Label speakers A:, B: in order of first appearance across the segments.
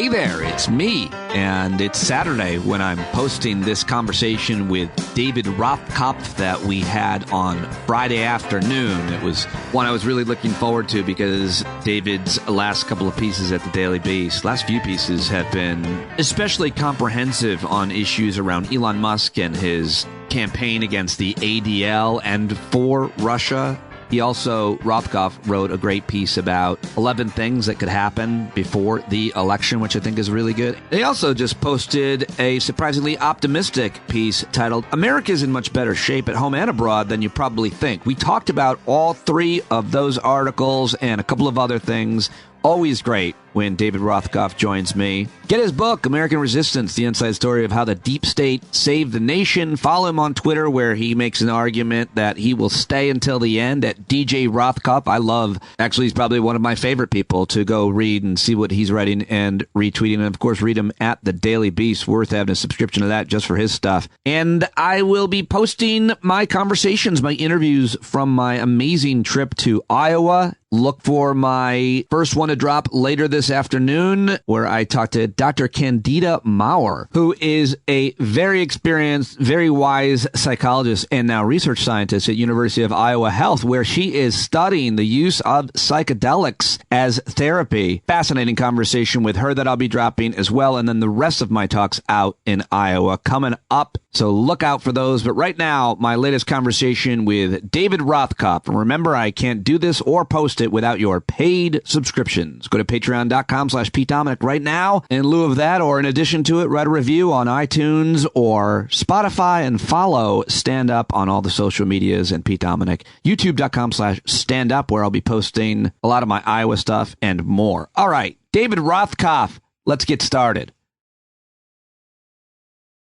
A: Hey there, it's me, and it's Saturday when I'm posting this conversation with David Rothkop that we had on Friday afternoon. It was one I was really looking forward to because David's last couple of pieces at the Daily Beast, last few pieces have been especially comprehensive on issues around Elon Musk and his campaign against the ADL and for Russia. He also, Rothkopf, wrote a great piece about 11 things that could happen before the election, which I think is really good. They also just posted a surprisingly optimistic piece titled, America's in much better shape at home and abroad than you probably think. We talked about all three of those articles and a couple of other things. Always great when David Rothkopf joins me. Get his book, American Resistance, the inside story of how the deep state saved the nation. Follow him on Twitter where he makes an argument that he will stay until the end at DJ Rothkopf. Actually, he's probably one of my favorite people to go read and see what he's writing and retweeting. And of course, read him at the Daily Beast. Worth having a subscription to that just for his stuff. And I will be posting my conversations, my interviews from my amazing trip to Iowa. Look for my first one to drop later this afternoon, where I talked to Dr. Candida Maurer, who is a very experienced, very wise psychologist and now research scientist at University of Iowa Health, where she is studying the use of psychedelics as therapy. Fascinating conversation with her that I'll be dropping as well. And then the rest of my talks out in Iowa coming up. So look out for those. But right now, my latest conversation with David Rothkopf. And remember, I can't do this or post it without your paid subscriptions. Go to patreon.com/Pete Dominick right now. In lieu of that, or in addition to it, write a review on iTunes or Spotify and follow Stand Up on all the social medias and Pete Dominick. YouTube.com/Stand Up, where I'll be posting a lot of my Iowa stuff and more. All right, David Rothkopf, let's get started.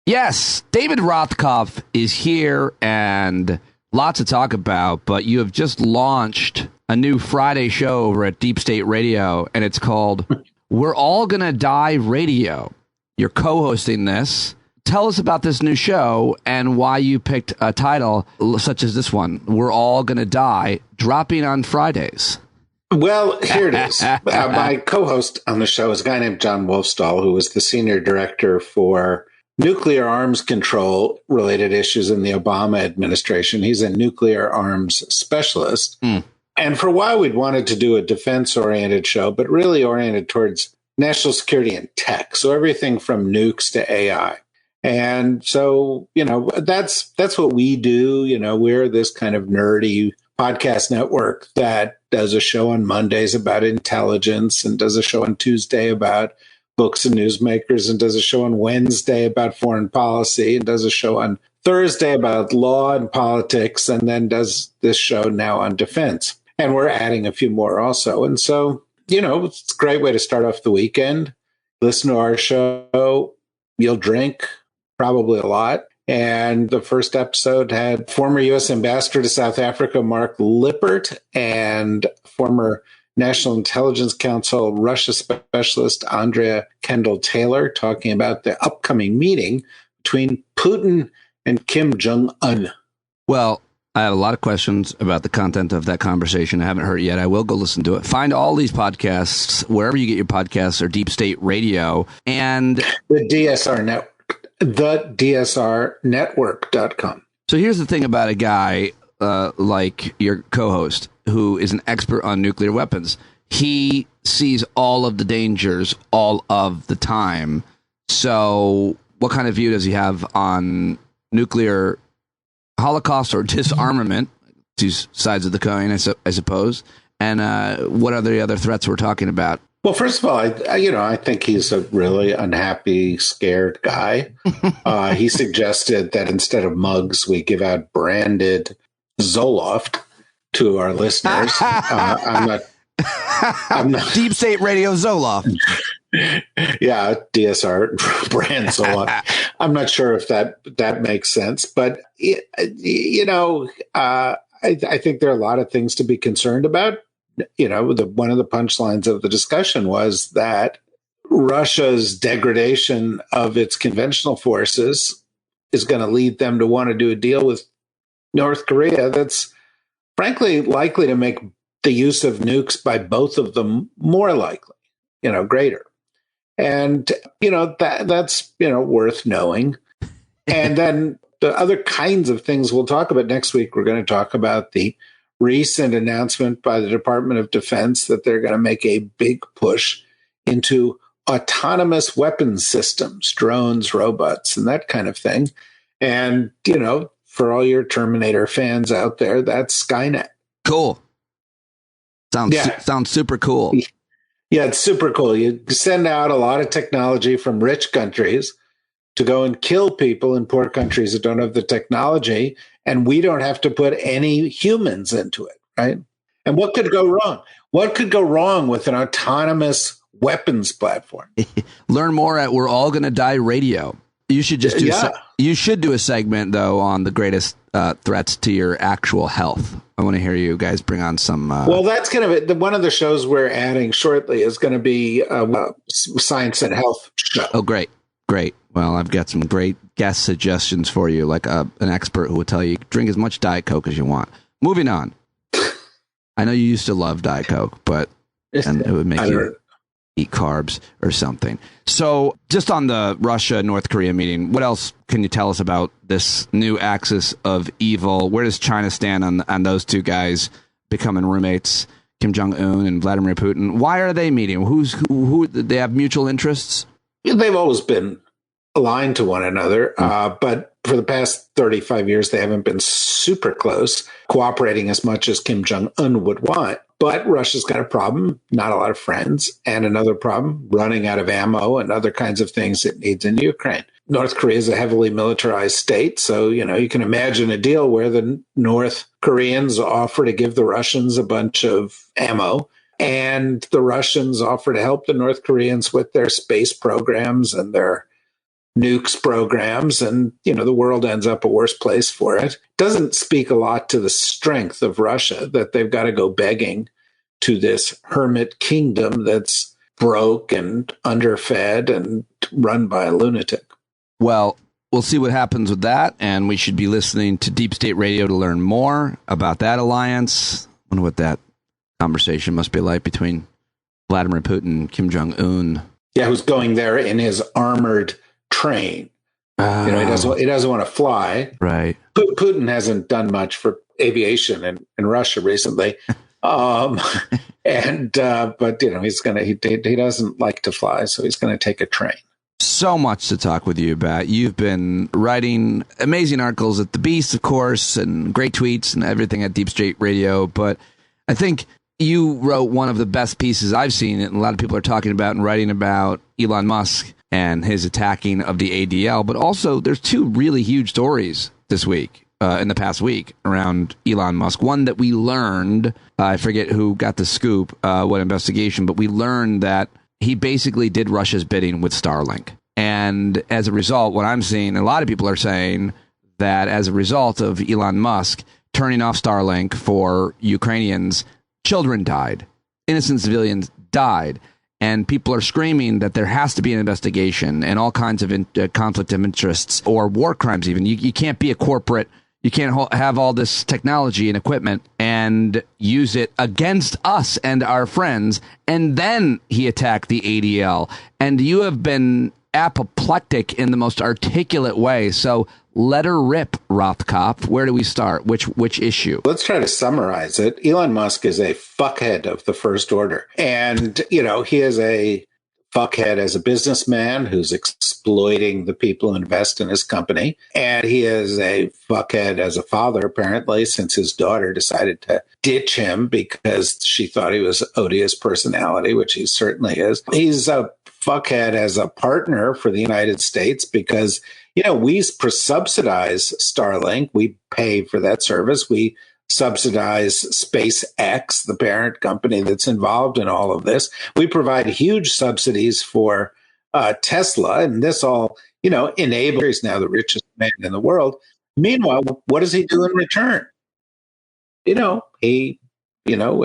A: Yes, David Rothkopf is here and lots to talk about, but you have just launched a new Friday show over at Deep State Radio, and it's called We're All Gonna Die Radio. You're co-hosting this. Tell us about this new show and why you picked a title such as this one, We're All Gonna Die, dropping on Fridays.
B: Well, here it is. My co-host on the show is a guy named John Wolfstall, who was the senior director for nuclear arms control related issues in the Obama administration. He's a nuclear arms specialist. And for a while, we'd wanted to do a defense-oriented show, but really oriented towards national security and tech. So everything from nukes to AI. And so, that's what we do. We're this kind of nerdy podcast network that does a show on Mondays about intelligence and does a show on Tuesday about books and newsmakers and does a show on Wednesday about foreign policy and does a show on Thursday about law and politics and then does this show now on defense. And we're adding a few more also. And so, it's a great way to start off the weekend. Listen to our show. You'll drink probably a lot. And the first episode had former U.S. Ambassador to South Africa, Mark Lippert, and former National Intelligence Council Russia specialist Andrea Kendall-Taylor talking about the upcoming meeting between Putin and Kim Jong-un.
A: Well, I have a lot of questions about the content of that conversation. I haven't heard it yet. I will go listen to it. Find all these podcasts wherever you get your podcasts or Deep State Radio and
B: the DSR Network, thedsrnetwork.com.
A: So here's the thing about a guy like your co-host who is an expert on nuclear weapons. He sees all of the dangers all of the time. So what kind of view does he have on nuclear Holocaust or disarmament, two sides of the coin, I suppose? And what are the other threats we're talking about?
B: Well, first of all, I think he's a really unhappy, scared guy. He suggested that instead of mugs, we give out branded Zoloft to our listeners. I'm not
A: Deep State Radio Zoloft.
B: Yeah, DSR brand Zoloft. I'm not sure if that makes sense, but I think there are a lot of things to be concerned about. One of the punchlines of the discussion was that Russia's degradation of its conventional forces is going to lead them to want to do a deal with North Korea that's frankly likely to make the use of nukes by both of them more likely, greater. And, that's, worth knowing. And then the other kinds of things we'll talk about next week, we're going to talk about the recent announcement by the Department of Defense that they're going to make a big push into autonomous weapons systems, drones, robots, and that kind of thing. And, for all your Terminator fans out there, that's Skynet.
A: Cool. Sounds super cool.
B: Yeah, it's super cool. You send out a lot of technology from rich countries to go and kill people in poor countries that don't have the technology, and we don't have to put any humans into it, right? And what could go wrong? What could go wrong with an autonomous weapons platform?
A: Learn more at We're All Gonna Die Radio. You should just do you should do a segment, though, on the greatest threats to your actual health. I want to hear you guys bring on some... Well,
B: that's going to be... One of the shows we're adding shortly is going to be a science and health show.
A: Oh, great. Well, I've got some great guest suggestions for you, like an expert who will tell you drink as much Diet Coke as you want. Moving on. I know you used to love Diet Coke, and it would make you eat carbs or something. So just on the Russia-North Korea meeting, what else can you tell us about this new axis of evil? Where does China stand on those two guys becoming roommates, Kim Jong-un and Vladimir Putin? Why are they meeting? Who they have mutual interests?
B: They've always been aligned to one another, but for the past 35 years, they haven't been super close, cooperating as much as Kim Jong-un would want. But Russia's got a problem, not a lot of friends, and another problem, running out of ammo and other kinds of things it needs in Ukraine. North Korea is a heavily militarized state, so, you can imagine a deal where the North Koreans offer to give the Russians a bunch of ammo, and the Russians offer to help the North Koreans with their space programs and their nukes programs, and the world ends up a worse place for it. Doesn't speak a lot to the strength of Russia that they've got to go begging to this hermit kingdom that's broke and underfed and run by a lunatic.
A: Well, we'll see what happens with that, and we should be listening to Deep State Radio to learn more about that alliance. I wonder what that conversation must be like between Vladimir Putin and Kim Jong-un.
B: Yeah, who's going there in his armored train. He doesn't want to fly.
A: Right.
B: Putin hasn't done much for aviation in Russia recently. But he doesn't like to fly, so he's going to take a train.
A: So much to talk with you about. You've been writing amazing articles at The Beast, of course, and great tweets and everything at Deep State Radio. But I think you wrote one of the best pieces I've seen, and a lot of people are talking about and writing about Elon Musk and his attacking of the ADL. But also, there's two really huge stories this week, in the past week, around Elon Musk. One that we learned, I forget who got the scoop, what investigation, but we learned that he basically did Russia's bidding with Starlink. And as a result, what I'm seeing, a lot of people are saying that as a result of Elon Musk turning off Starlink for Ukrainians, children died, innocent civilians died. And people are screaming that there has to be an investigation and all kinds of conflict of interests or war crimes even. You can't be a corporate. You can't have all this technology and equipment and use it against us and our friends. And then he attacked the ADL. And you have been apoplectic in the most articulate way. So let her rip, Rothkopf. Where do we start? Which issue?
B: Let's try to summarize it. Elon Musk is a fuckhead of the first order. And, he is a fuckhead as a businessman who's exploiting the people who invest in his company. And he is a fuckhead as a father, apparently, since his daughter decided to ditch him because she thought he was an odious personality, which he certainly is. He's a fuckhead as a partner for the United States because, we subsidize Starlink. We pay for that service. We subsidize SpaceX, the parent company that's involved in all of this. We provide huge subsidies for Tesla, and this all, enables. He's now the richest man in the world. Meanwhile, what does he do in return? He,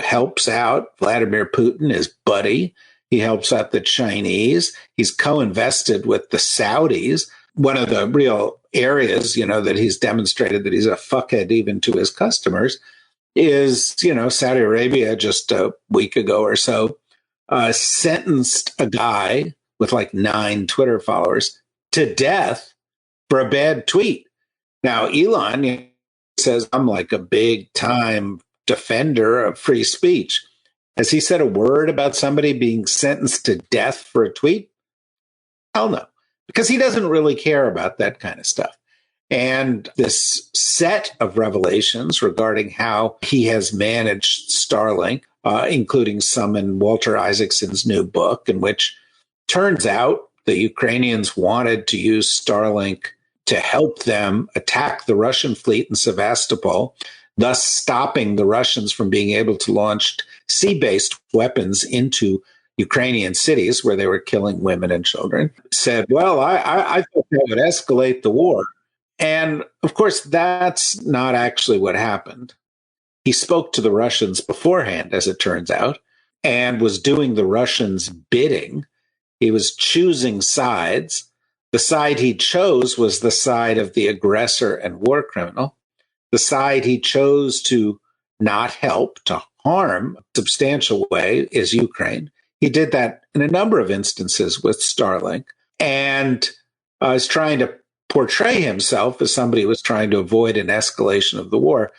B: helps out Vladimir Putin, his buddy. He helps out the Chinese. He's co-invested with the Saudis. One of the real areas, that he's demonstrated that he's a fuckhead even to his customers is, Saudi Arabia just a week ago or so sentenced a guy with like 9 Twitter followers to death for a bad tweet. Now, Elon says, I'm like a big time defender of free speech. Has he said a word about somebody being sentenced to death for a tweet? Hell no, because he doesn't really care about that kind of stuff. And this set of revelations regarding how he has managed Starlink, including some in Walter Isaacson's new book, in which turns out the Ukrainians wanted to use Starlink to help them attack the Russian fleet in Sevastopol, thus stopping the Russians from being able to launch sea-based weapons into Ukrainian cities where they were killing women and children. Said, well, I thought that would escalate the war. And of course, that's not actually what happened. He spoke to the Russians beforehand, as it turns out, and was doing the Russians' bidding. He was choosing sides. The side he chose was the side of the aggressor and war criminal. The side he chose to not help, to harm in a substantial way, is Ukraine. He did that in a number of instances with Starlink, and is trying to portray himself as somebody who was trying to avoid an escalation of the war,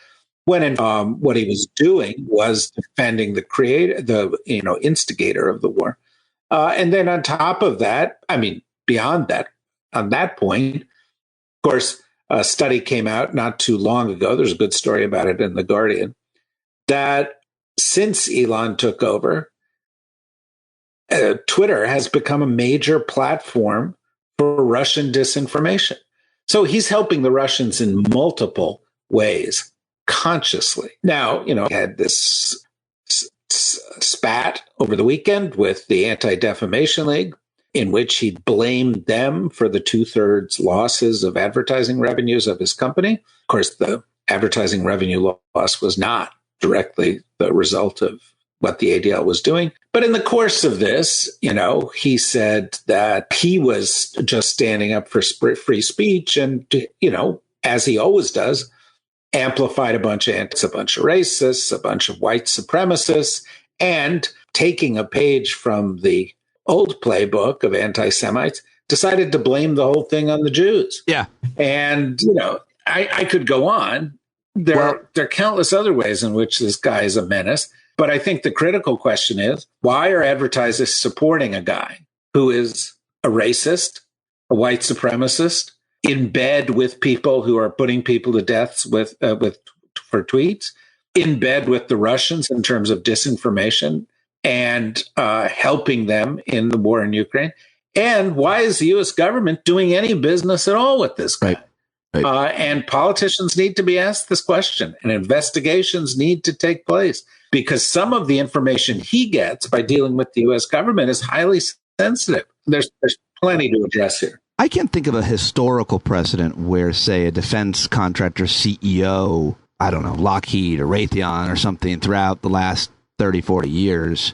B: when what he was doing was defending the instigator of the war. And then on top of that, beyond that, on that point, of course, a study came out not too long ago. There's a good story about it in The Guardian, that since Elon took over, Twitter has become a major platform for Russian disinformation. So he's helping the Russians in multiple ways, consciously. Now, had this spat over the weekend with the Anti-Defamation League, in which he blamed them for the 2/3 losses of advertising revenues of his company. Of course, the advertising revenue loss was not directly the result of what the ADL was doing. But in the course of this, he said that he was just standing up for free speech and, as he always does, amplified a bunch of racists, a bunch of white supremacists, and taking a page from the old playbook of anti-Semites, decided to blame the whole thing on the Jews.
A: Yeah.
B: And, I could go on. There are countless other ways in which this guy is a menace. But I think the critical question is, why are advertisers supporting a guy who is a racist, a white supremacist, in bed with people who are putting people to death for tweets, in bed with the Russians in terms of disinformation and helping them in the war in Ukraine? And why is the U.S. government doing any business at all with this guy? Right. And politicians need to be asked this question, and investigations need to take place, because some of the information he gets by dealing with the U.S. government is highly sensitive. There's plenty to address here.
A: I can't think of a historical precedent where, say, a defense contractor CEO, I don't know, Lockheed or Raytheon or something, throughout the last 30, 40 years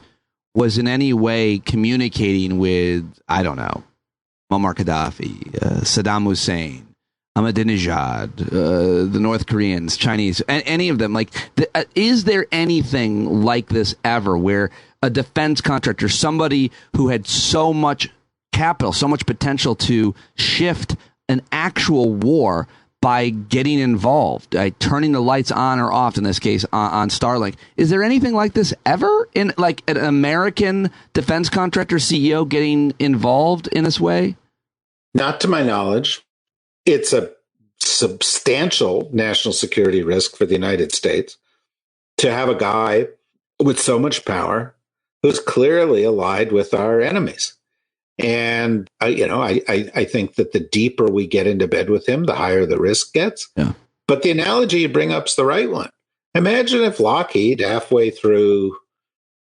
A: was in any way communicating with, I don't know, Muammar Gaddafi, Saddam Hussein, Ahmadinejad, the North Koreans, Chinese, any of them. Is there anything like this ever, where a defense contractor, somebody who had so much capital, so much potential to shift an actual war by getting involved, turning the lights on or off, in this case, on Starlink. Is there anything like this ever, in like an American defense contractor CEO getting involved in this way?
B: Not to my knowledge. It's a substantial national security risk for the United States to have a guy with so much power who's clearly allied with our enemies. And, I think that the deeper we get into bed with him, the higher the risk gets. Yeah. But the analogy you bring up is the right one. Imagine if Lockheed, halfway through,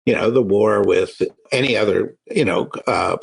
B: the war with any other,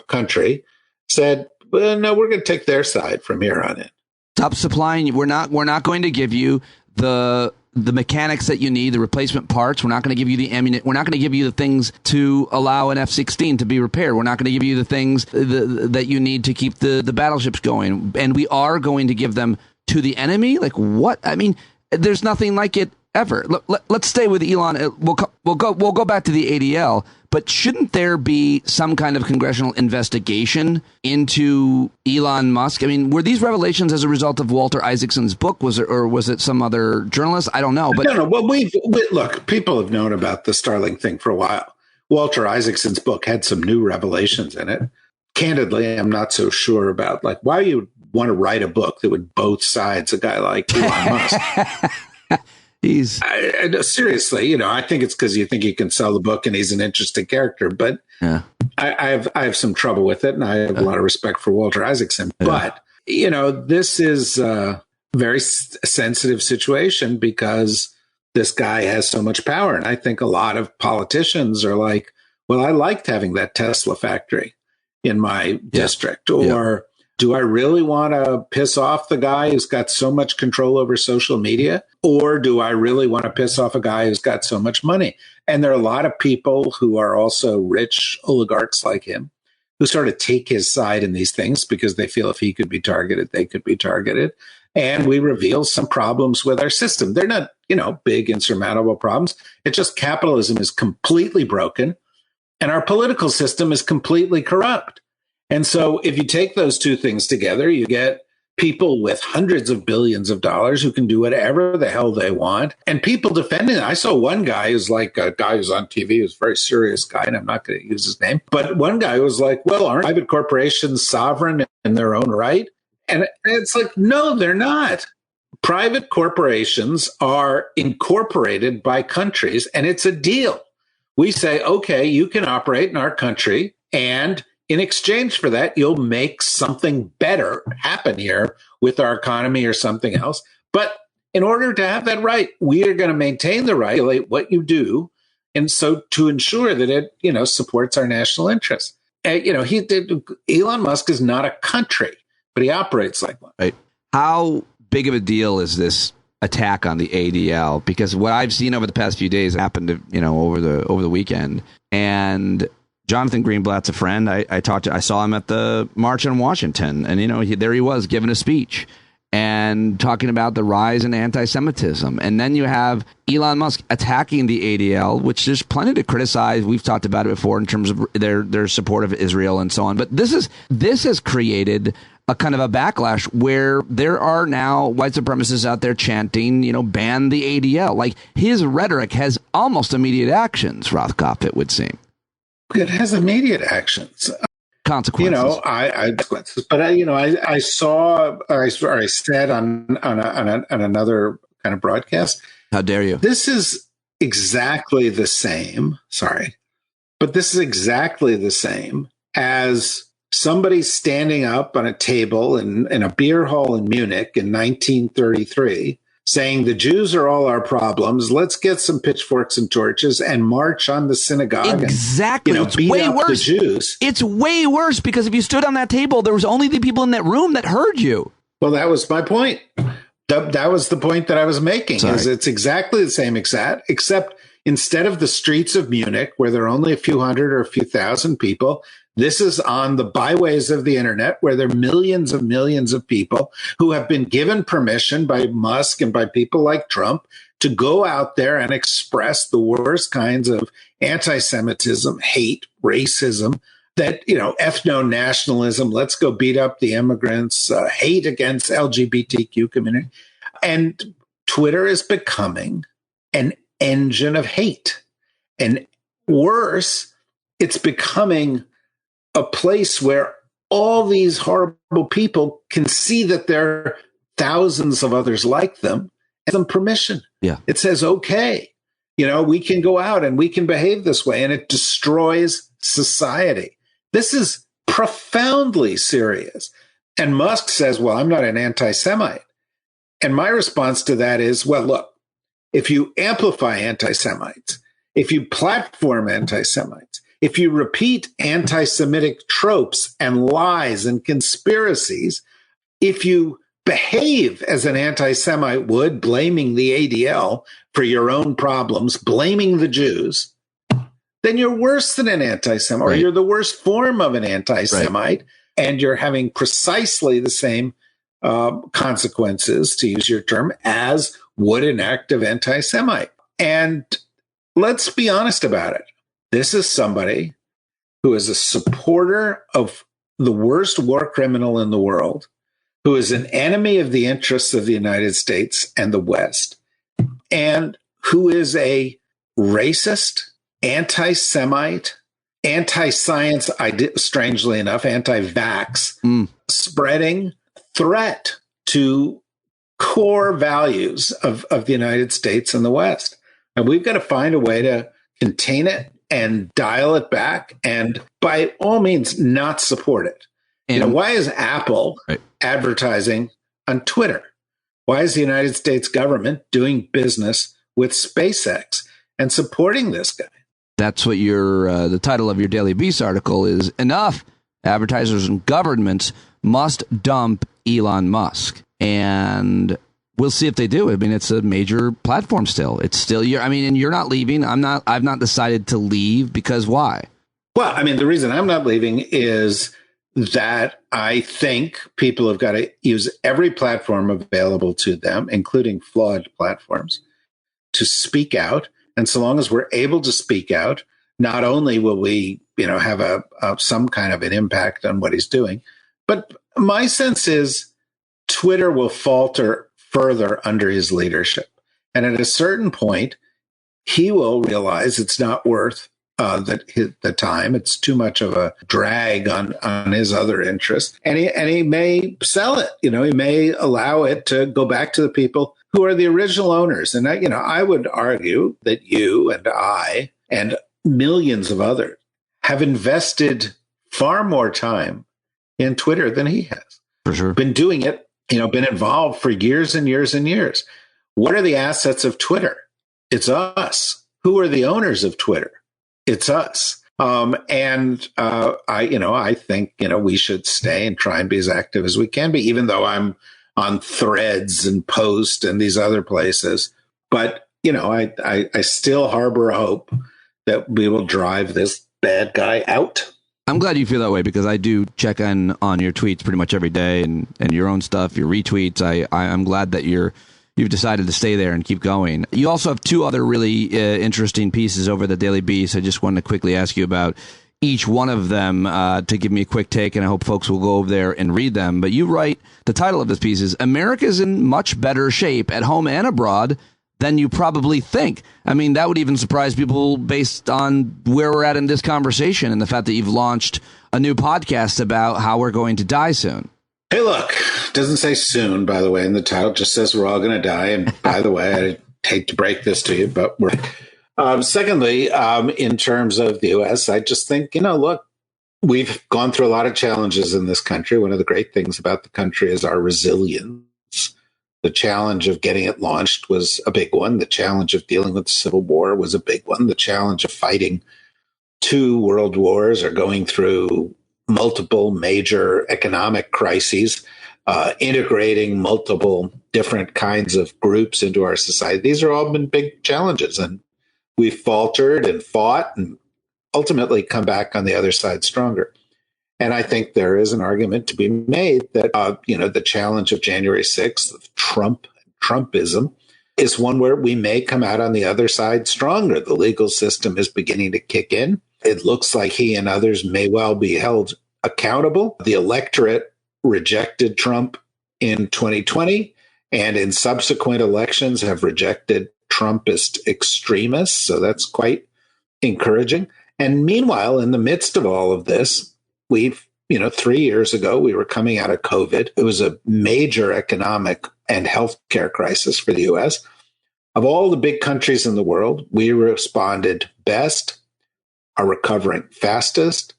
B: country, said, well, no, we're going to take their side from here on in.
A: Stop supplying. We're not going to give you the mechanics that you need, the replacement parts. We're not going to give you the ammunition. We're not going to give you the things to allow an F-16 to be repaired. We're not going to give you the things that you need to keep the battleships going. And we are going to give them to the enemy. Like what? I mean, there's nothing like it ever. Let's stay with Elon. We'll go back to the ADL. But shouldn't there be some kind of congressional investigation into Elon Musk? I mean, were these revelations as a result of Walter Isaacson's book? Was it some other journalist? I don't know. But
B: no. Well, look, people have known about the Starlink thing for a while. Walter Isaacson's book had some new revelations in it. Candidly, I'm not so sure about why you want to write a book that would both sides a guy like Elon Musk. Seriously, I think it's because you think you can sell the book and he's an interesting character. But yeah. I have some trouble with it, and I have a lot of respect for Walter Isaacson. Yeah. But this is a very sensitive situation because this guy has so much power, and I think a lot of politicians are like, "Well, I liked having that Tesla factory in my district," or do I really want to piss off the guy who's got so much control over social media? Or do I really want to piss off a guy who's got so much money? And there are a lot of people who are also rich oligarchs like him who sort of take his side in these things because they feel if he could be targeted, they could be targeted. And we reveal some problems with our system. They're not, big insurmountable problems. It's just capitalism is completely broken and our political system is completely corrupt. And so if you take those two things together, you get people with hundreds of billions of dollars who can do whatever the hell they want. And people defending it. I saw one guy who's like a guy who's on TV, who's a very serious guy, and I'm not going to use his name. But one guy was like, well, aren't private corporations sovereign in their own right? And it's like, no, they're not. Private corporations are incorporated by countries, and it's a deal. We say, okay, you can operate in our country, and in exchange for that, you'll make something better happen here with our economy or something else. But in order to have that right, we are going to maintain the right to regulate what you do, and so to ensure that it, supports our national interests. Elon Musk is not a country, but he operates like one.
A: Right. How big of a deal is this attack on the ADL? Because what I've seen over the past few days happened, over the weekend, and Jonathan Greenblatt's a friend. I saw him at the March in Washington, and there he was giving a speech and talking about the rise in anti-Semitism. And then you have Elon Musk attacking the ADL, which there's plenty to criticize. We've talked about it before in terms of their support of Israel and so on. But this has created a kind of a backlash where there are now white supremacists out there chanting, ban the ADL. Like, his rhetoric has almost immediate actions, Rothkopf, it would seem.
B: It has immediate actions,
A: consequences.
B: Consequences. But I said on another kind of broadcast.
A: How dare you?
B: This is exactly the same. Sorry, but this is exactly the same as somebody standing up on a table in a beer hall in Munich in 1933. Saying the Jews are all our problems. Let's get some pitchforks and torches and march on the synagogue.
A: Exactly.
B: And,
A: it's way worse.
B: The Jews.
A: It's way worse because if you stood on that table, there was only the people in that room that heard you.
B: Well, that was my point. That was the point that I was making. Is it's exactly the same except instead of the streets of Munich, where there are only a few hundred or a few thousand people, this is on the byways of the internet, where there are millions of people who have been given permission by Musk and by people like Trump to go out there and express the worst kinds of anti-Semitism, hate, racism, that, ethno-nationalism, let's go beat up the immigrants, hate against LGBTQ community. And Twitter is becoming an engine of hate. And worse, it's becoming a place where all these horrible people can see that there are thousands of others like them and them permission.
A: Yeah.
B: It says, okay, we can go out and we can behave this way, and it destroys society. This is profoundly serious. And Musk says, well, I'm not an anti-Semite. And my response to that is, well, look, if you amplify anti-Semites, if you platform anti-Semites, if you repeat anti-Semitic tropes and lies and conspiracies, if you behave as an anti-Semite would, blaming the ADL for your own problems, blaming the Jews, then you're worse than an anti-Semite, or you're the worst form of an anti-Semite, and you're having precisely the same consequences, to use your term, as would an active anti-Semite. And let's be honest about it. This is somebody who is a supporter of the worst war criminal in the world, who is an enemy of the interests of the United States and the West, and who is a racist, anti-Semite, anti-science, strangely enough, anti-vax, spreading threat to core values of the United States and the West. And we've got to find a way to contain it and dial it back and by all means not support it. And why is Apple advertising on Twitter? Why is the United States government doing business with SpaceX and supporting this guy?
A: That's what the title of your Daily Beast article is. Enough. Advertisers and governments must dump Elon Musk. And we'll see if they do. I mean, it's a major platform still. It's still and you're not leaving. I've not decided to leave because why?
B: Well, I mean, the reason I'm not leaving is that I think people have got to use every platform available to them, including flawed platforms, to speak out. And so long as we're able to speak out, not only will we, have some kind of an impact on what he's doing, but my sense is Twitter will falter further under his leadership. And at a certain point, he will realize it's not worth the time. It's too much of a drag on his other interests. And he may sell it. He may allow it to go back to the people who are the original owners. And I would argue that you and I and millions of others have invested far more time in Twitter than he has.
A: For sure.
B: Been doing it, been involved for years and years and years. What are the assets of Twitter? It's us. Who are the owners of Twitter? It's us. I think, we should stay and try and be as active as we can be, even though I'm on Threads and Post and these other places. But, I still harbor hope that we will drive this bad guy out.
A: I'm glad you feel that way because I do check in on your tweets pretty much every day and your own stuff, your retweets. I'm glad that you've decided to stay there and keep going. You also have two other really interesting pieces over the Daily Beast. I just wanted to quickly ask you about each one of them to give me a quick take, and I hope folks will go over there and read them. But you write, the title of this piece is America's in much better shape at home and abroad than you probably think. I mean, that would even surprise people based on where we're at in this conversation and the fact that you've launched a new podcast about how we're going to die soon.
B: Hey, look, it doesn't say soon, by the way, in the title. It just says we're all going to die. And by the way, I hate to break this to you, but we're... Secondly, in terms of the U.S., I just think, look, we've gone through a lot of challenges in this country. One of the great things about the country is our resilience. The challenge of getting it launched was a big one. The challenge of dealing with the Civil War was a big one. The challenge of fighting 2 world wars or going through multiple major economic crises, integrating multiple different kinds of groups into our society. These are all been big challenges, and we've faltered and fought and ultimately come back on the other side stronger. And I think there is an argument to be made that, the challenge of January 6th, of Trumpism, is one where we may come out on the other side stronger. The legal system is beginning to kick in. It looks like he and others may well be held accountable. The electorate rejected Trump in 2020 and in subsequent elections have rejected Trumpist extremists. So that's quite encouraging. And meanwhile, in the midst of all of this, 3 years ago, we were coming out of COVID. It was a major economic and healthcare crisis for the U.S. Of all the big countries in the world, we responded best, are recovering fastest,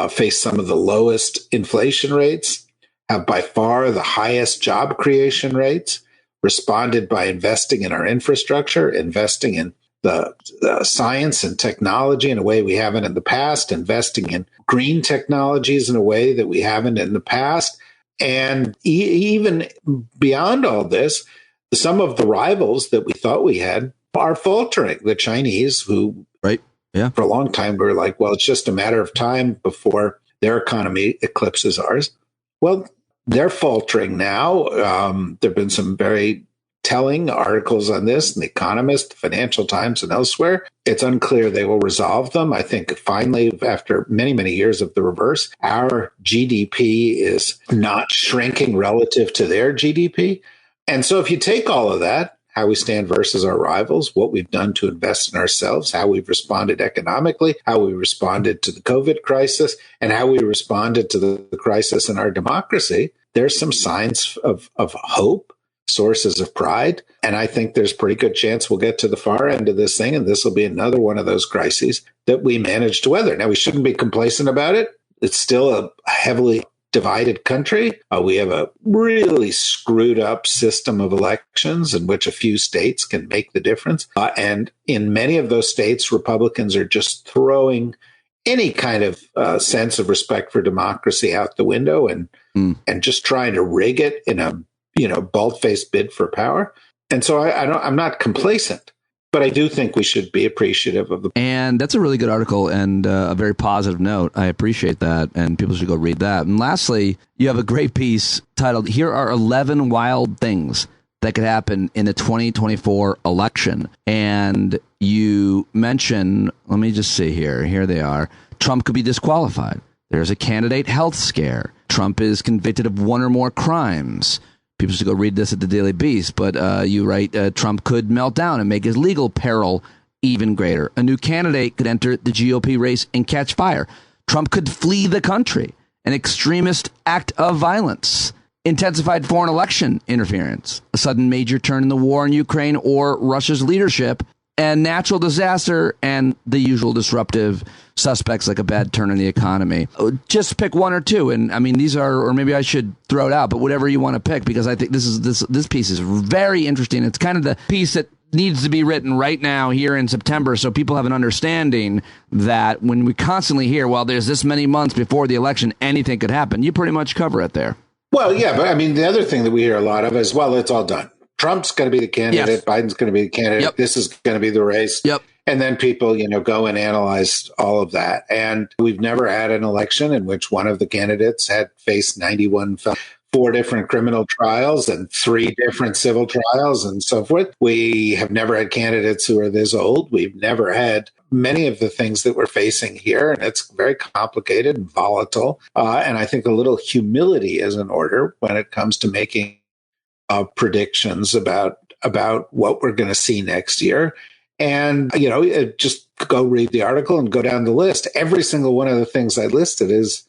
B: face some of the lowest inflation rates, have by far the highest job creation rates, responded by investing in our infrastructure, investing in the science and technology in a way we haven't in the past, investing in green technologies in a way that we haven't in the past. And even beyond all this, some of the rivals that we thought we had are faltering. The Chinese, who for a long time were like, well, it's just a matter of time before their economy eclipses ours. Well, they're faltering now. There have been some very telling articles on this in The Economist, the Financial Times, and elsewhere. It's unclear they will resolve them. I think finally, after many, many years of the reverse, our GDP is not shrinking relative to their GDP. And so if you take all of that, how we stand versus our rivals, what we've done to invest in ourselves, how we've responded economically, how we responded to the COVID crisis, and how we responded to the crisis in our democracy, there's some signs of hope, sources of pride. And I think there's a pretty good chance we'll get to the far end of this thing, and this will be another one of those crises that we manage to weather. Now, we shouldn't be complacent about it. It's still a heavily divided country. We have a really screwed up system of elections in which a few states can make the difference. And in many of those states, Republicans are just throwing any kind of sense of respect for democracy out the window and just trying to rig it in a bald-faced bid for power. And so I'm not complacent, but I do think we should be appreciative of the.
A: And that's a really good article and a very positive note. I appreciate that, and people should go read that. And lastly, you have a great piece titled, "Here are 11 Wild Things That Could Happen in the 2024 Election." And you mention, let me just see here. Here they are. Trump could be disqualified. There's a candidate health scare. Trump is convicted of one or more crimes. People should go read this at the Daily Beast, but you write Trump could melt down and make his legal peril even greater. A new candidate could enter the GOP race and catch fire. Trump could flee the country. An extremist act of violence. Intensified foreign election interference. A sudden major turn in the war in Ukraine or Russia's leadership. And natural disaster and the usual disruptive suspects like a bad turn in the economy. Just pick one or two. And I mean, these are, or maybe I should throw it out, but whatever you want to pick, because I think this piece is very interesting. It's kind of the piece that needs to be written right now here in September, so people have an understanding that when we constantly hear, well, there's this many months before the election, anything could happen. You pretty much cover it there.
B: Well, yeah, but I mean, the other thing that we hear a lot of is, well, it's all done. Trump's going to be the candidate. Yes. Biden's going to be the candidate. Yep. This is going to be the race.
A: Yep.
B: And then people, go and analyze all of that. And we've never had an election in which one of the candidates had faced 4 different criminal trials and 3 different civil trials and so forth. We have never had candidates who are this old. We've never had many of the things that we're facing here. And it's very complicated and volatile. And I think a little humility is in order when it comes to making predictions about what we're going to see next year. And, just go read the article and go down the list. Every single one of the things I listed is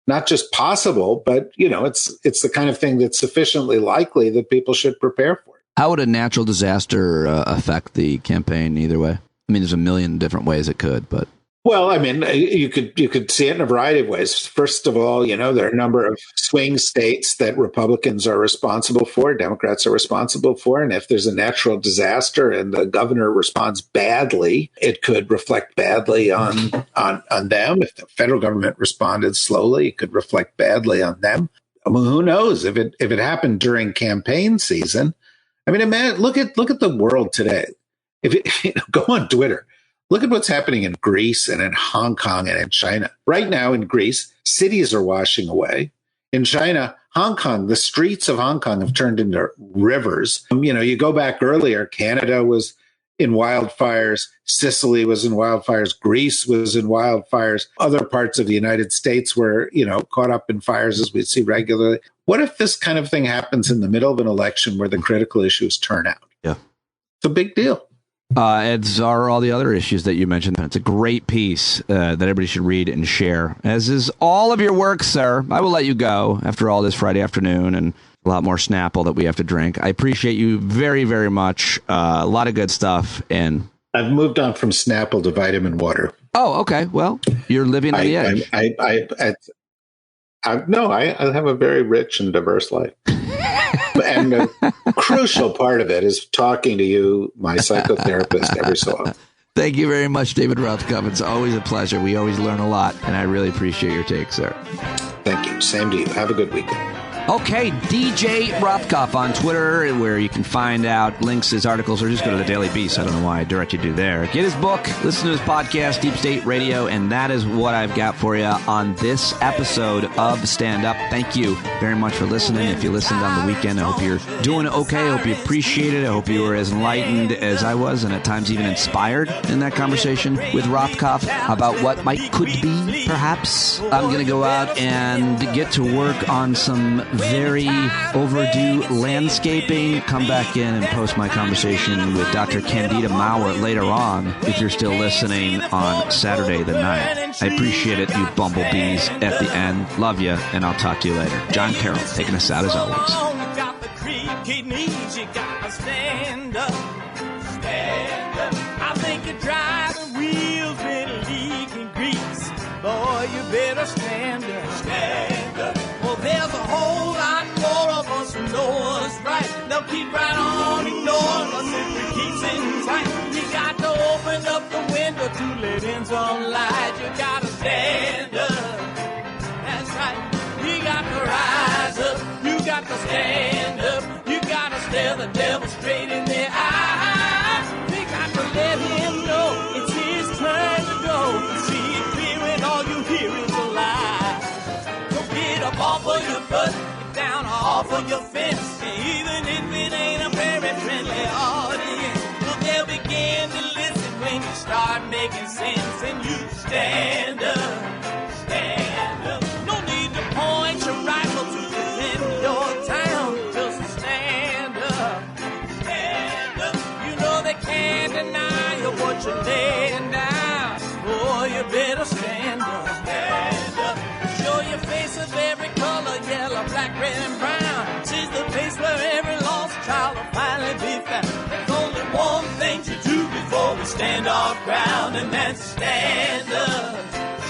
B: not just possible, but, it's the kind of thing that's sufficiently likely that people should prepare for it.
A: How would a natural disaster affect the campaign either way? I mean, there's a million different ways it could, but.
B: Well, I mean, you could see it in a variety of ways. First of all, there are a number of swing states that Republicans are responsible for, Democrats are responsible for. And if there's a natural disaster and the governor responds badly, it could reflect badly on them. If the federal government responded slowly, it could reflect badly on them. I mean, who knows if it happened during campaign season? I mean, look at the world today. Go on Twitter. Look at what's happening in Greece and in Hong Kong and in China. Right now in Greece, cities are washing away. In China, Hong Kong, the streets of Hong Kong have turned into rivers. You go back earlier, Canada was in wildfires, Sicily was in wildfires, Greece was in wildfires, other parts of the United States were, caught up in fires as we see regularly. What if this kind of thing happens in the middle of an election where the critical issues turn out?
A: Yeah.
B: It's a big deal.
A: As are all the other issues that you mentioned. It's a great piece that everybody should read and share, as is all of your work, sir. I will let you go after all this Friday afternoon and a lot more Snapple that we have to drink. I appreciate you very, very much. A lot of good stuff. And
B: I've moved on from Snapple to vitamin water.
A: Oh, okay. Well, you're living on the edge.
B: I have a very rich and diverse life. And a crucial part of it is talking to you, my psychotherapist, every so often.
A: Thank you very much, David Rothkop. It's always a pleasure. We always learn a lot, and I really appreciate your take, sir.
B: Thank you. Same to you. Have a good weekend.
A: Okay, DJ Rothkopf on Twitter, where you can find out links, his articles, or just go to the Daily Beast. I don't know why I direct you to there. Get his book, listen to his podcast, Deep State Radio, and that is what I've got for you on this episode of Stand Up. Thank you very much for listening. If you listened on the weekend, I hope you're doing okay. I hope you appreciate it. I hope you were as enlightened as I was, and at times even inspired in that conversation with Rothkopf about what could be, perhaps. I'm going to go out and get to work on some very overdue landscaping. Come back in and post my conversation with Dr. Candida Maurer later on, if you're still listening on Saturday the 9th. I appreciate it, you bumblebees at the end. Love you, and I'll talk to you later. John Carroll taking us out as always.
C: I think you're driving wheels with leaking grease. Boy, you better stand up. Stand up. Well, there's a whole lot more of us who know what's right. They'll keep right on ignoring us if we keep sitting tight. You got to open up the window to let in some light. You got to stand up. That's right. You got to rise up. You got to stand up. You got to stare the devil straight in the eye. We got to let him know it's his turn to go. See it clear and all you hear is a lie. Don't get up off of your butt, get down off of your fence. And even if it ain't a very friendly audience, well, they'll begin to listen when you start making sense. And you stand up, stand up. No need to point your rifle to defend your town. Just stand up, stand up. You know they can't deny you what you're laying down. Boy, you better stand up, stand up. Show your face of every color, yellow, black, red, and brown. This is the place where every lost child will finally be found. There's only one thing to do before we stand our ground, and that's stand up,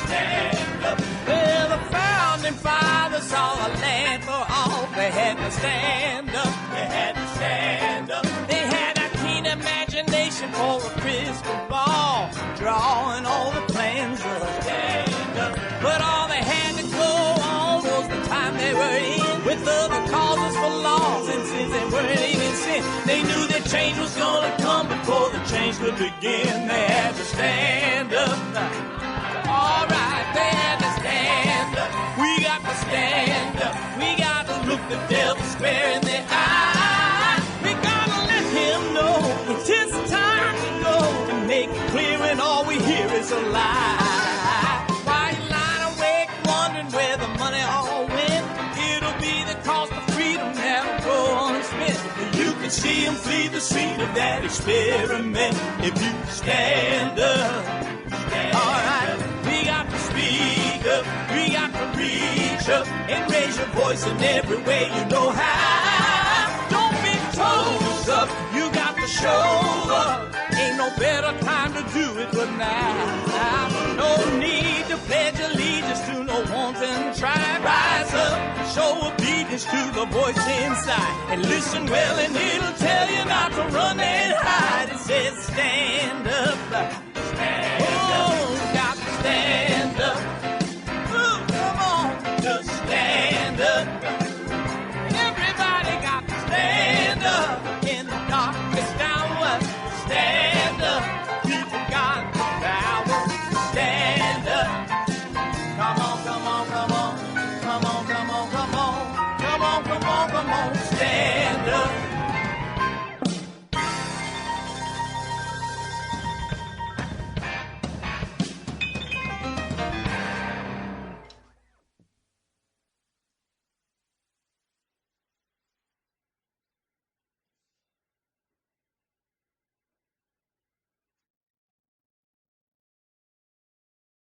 C: stand up. Well, the founding fathers saw a land for all. They had to stand up, they had to stand up. They had a keen imagination for a crystal ball, drawing all the plans of stand up. But all they had to go on was the time they were in, with other causes for laws, and since they weren't even sin, they knew that change was gonna come before the change could begin. They had to stand up. All right, they had to stand up. We got to stand up. We got to look the devil square in the eye. We gotta let him know it's his time to go, and make it clear when all we hear is a lie. Why you lying awake wondering where the money all went? It'll be the cost of freedom that'll go unspent. You can see him flee the scene of that experiment if you stand up. All right, we got to speak up, we got to reach up and raise your voice in every way you know how. Don't be toes up, you got to show up. Ain't no better time to do it but now. No need to pledge allegiance to no wanton tribe. Rise up, show obedience to the voice inside, and listen well and it'll tell you not to run and hide. It says stand up.